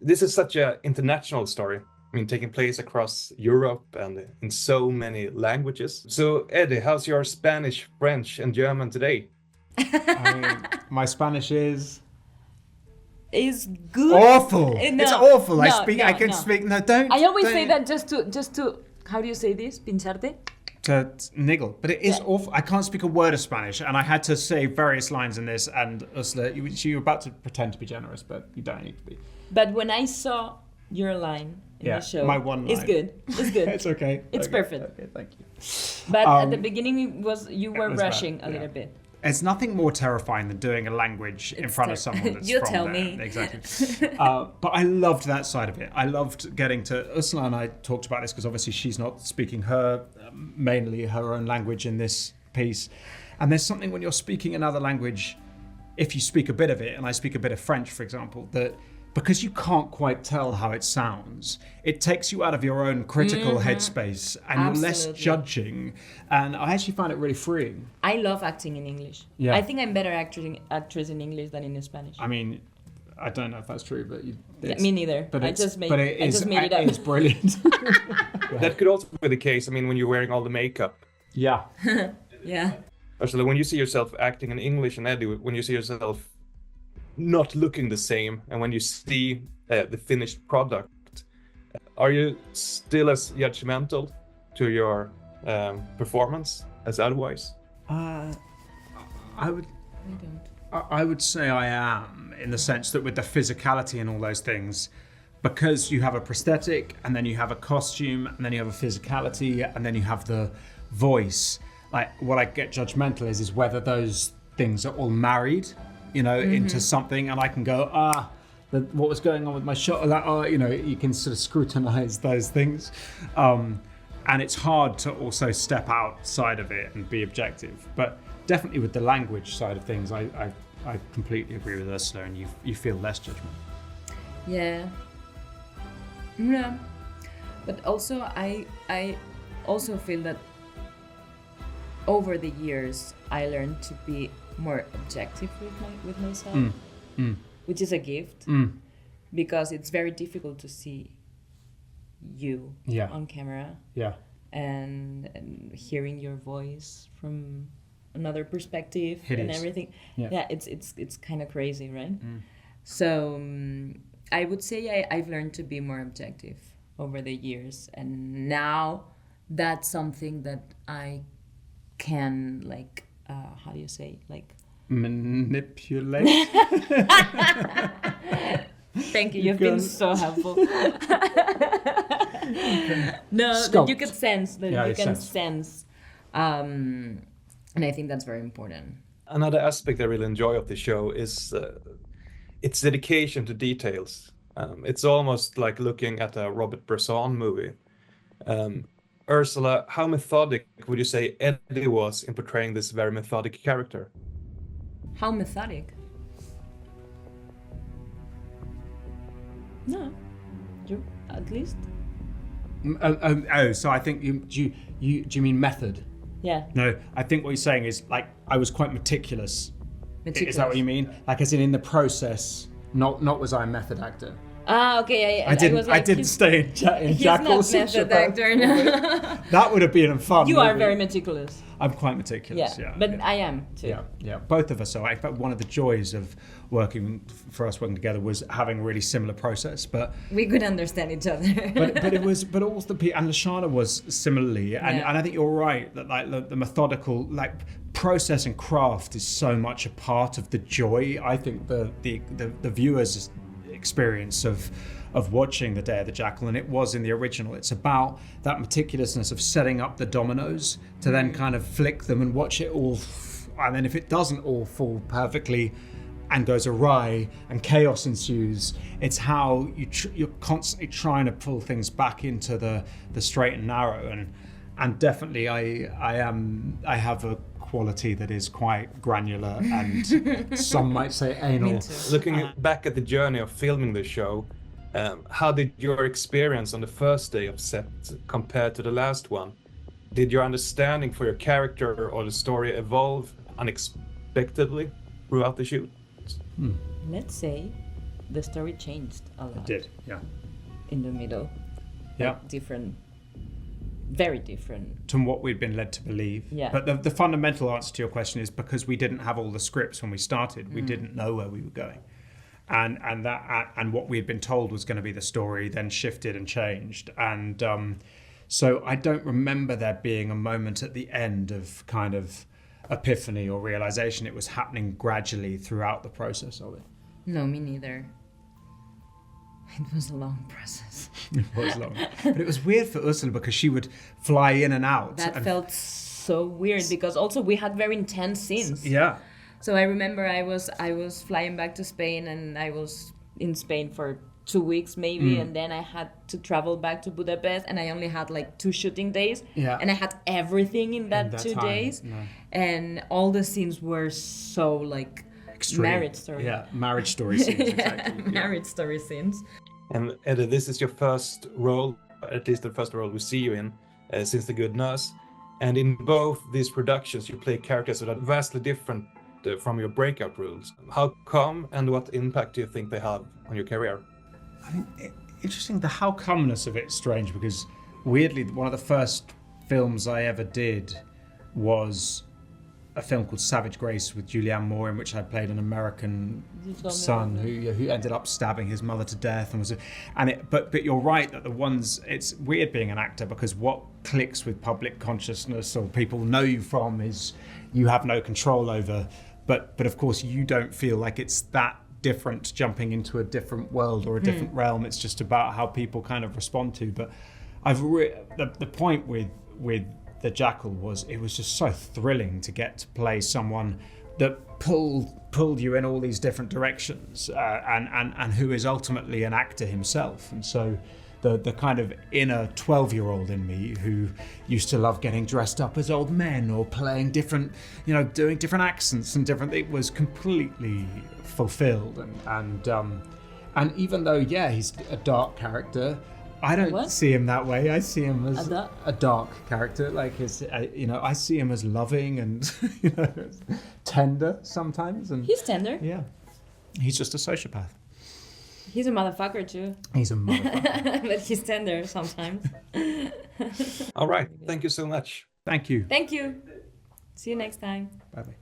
this is such an international story. I mean, taking place across Europe and in so many languages. So, Eddie, how's your Spanish, French, and German today? I mean, my Spanish is good. awful. No, It's awful. no, I can speak. No, don't. I always don't, say that just to. How do you say this? Pincharte. to niggle, but it is awful. I can't speak a word of Spanish, and I had to say various lines in this. And Ursula, you were about to pretend to be generous, but you don't need to be. But when I saw your line in the show, my one line. it's good. It's good. It's okay. It's okay. perfect. Okay, thank you. But at the beginning, you were was rushing bad, a little bit. It's nothing more terrifying than doing a language in front of someone that's You from tell there. me. Exactly. But I loved that side of it. I loved getting to... Ursula and I talked about this because obviously she's not speaking mainly her own language in this piece. And there's something when you're speaking another language, if you speak a bit of it, and I speak a bit of French, for example, that because you can't quite tell how it sounds, it takes you out of your own critical headspace and you're less judging. And I actually find it really freeing. I love acting in English. Yeah. I think I'm better actress in English than in Spanish. I mean, I don't know if that's true, but me neither. But I just made it it up. It's brilliant. That could also be the case. I mean, when you're wearing all the makeup. Yeah. Yeah. Ursula, when you see yourself acting in English, and Eddie, when you see yourself not looking the same, and when you see the finished product, are you still as judgmental to your performance as otherwise? I would. I don't. I would say I am, in the sense that with the physicality and all those things, because you have a prosthetic, and then you have a costume, and then you have a physicality, and then you have the voice. Like, what I get judgmental is whether those things are all married, into something, and I can go, what was going on with my shot? You can sort of scrutinize those things. And it's hard to also step outside of it and be objective. But definitely with the language side of things, I completely agree with Ursula, and you feel less judgment. Yeah. But also, I also feel that over the years, I learned to be more objective with myself, which is a gift, because it's very difficult to see you on camera, and hearing your voice from another perspective and everything. It's kind of crazy, right? So I would say I've learned to be more objective over the years, and now that's something that I can how do you say, manipulate? Thank you. You've been so helpful. No, that you can sense. And I think that's very important. Another aspect I really enjoy of the show is its dedication to details. It's almost like looking at a Robert Bresson movie. Ursula, how methodic would you say Eddie was in portraying this very methodic character? How methodic? No, you at least. So I think do you mean method? Yeah. No, I think what you're saying is I was quite meticulous. Is that what you mean? As in the process, not was I a method actor. Okay. I didn't stay in Jackal. He's not method actor. No. That would have been fun. You are very meticulous. I'm quite meticulous. Yeah. But I am too. Yeah. Both of us are. In fact, one of the joys of working together was having a really similar process. But we could understand each other. but also and Lashana was similarly, and I think you're right that the methodical process and craft is so much a part of the joy. I think the viewers experience of watching The Day of the Jackal, and it was in the original. It's about that meticulousness of setting up the dominoes to then kind of flick them and watch it all, and then if it doesn't all fall perfectly and goes awry and chaos ensues, it's how you're constantly trying to pull things back into the straight and narrow, and definitely I have a quality that is quite granular and some might say anal. Looking back at the journey of filming the show, how did your experience on the first day of set compare to the last one? Did your understanding for your character or the story evolve unexpectedly throughout the shoot? Let's say the story changed a lot. It did, yeah. In the middle. Yeah. Like different, very different. To what we'd been led to believe. Yeah. But the fundamental answer to your question is because we didn't have all the scripts when we started, we didn't know where we were going. And what we had been told was going to be the story then shifted and changed. And so I don't remember there being a moment at the end of kind of epiphany or realization. It was happening gradually throughout the process of it. No, me neither. It was a long process. It was long. But it was weird for Ursula because she would fly in and out. That felt so weird because also we had very intense scenes. Yeah. So I remember I was flying back to Spain and I was in Spain for 2 weeks maybe, and then I had to travel back to Budapest and I only had like 2 shooting days. Yeah. And I had everything in that 2 days. No. And all the scenes were so like Extreme. marriage story. Yeah, marriage story scenes, exactly. Marriage story scenes. And Eddie, this is your first role, at least the first role we see you in, since The Good Nurse. And in both these productions, you play characters that are vastly different from your breakout roles. How come, and what impact do you think they have on your career? I mean, interesting, the how comeness of it's strange because weirdly, one of the first films I ever did was a film called Savage Grace with Julianne Moore, in which I played an American son who ended up stabbing his mother to death, but you're right that the ones, it's weird being an actor because what clicks with public consciousness or people know you from is you have no control over, but of course you don't feel like it's that different jumping into a different world or a different realm. It's just about how people kind of respond to. But the point with the Jackal was it was just so thrilling to get to play someone that pulled you in all these different directions and who is ultimately an actor himself. And so the kind of inner 12-year-old in me who used to love getting dressed up as old men or playing different, doing different accents and different, it was completely fulfilled. And even though, he's a dark character, I don't see him that way. I see him as a dark character. Like I see him as loving and tender sometimes. And he's tender. Yeah, he's just a sociopath. He's a motherfucker too. He's a motherfucker. But he's tender sometimes. All right. Thank you so much. Thank you. Thank you. See you next time. Bye bye.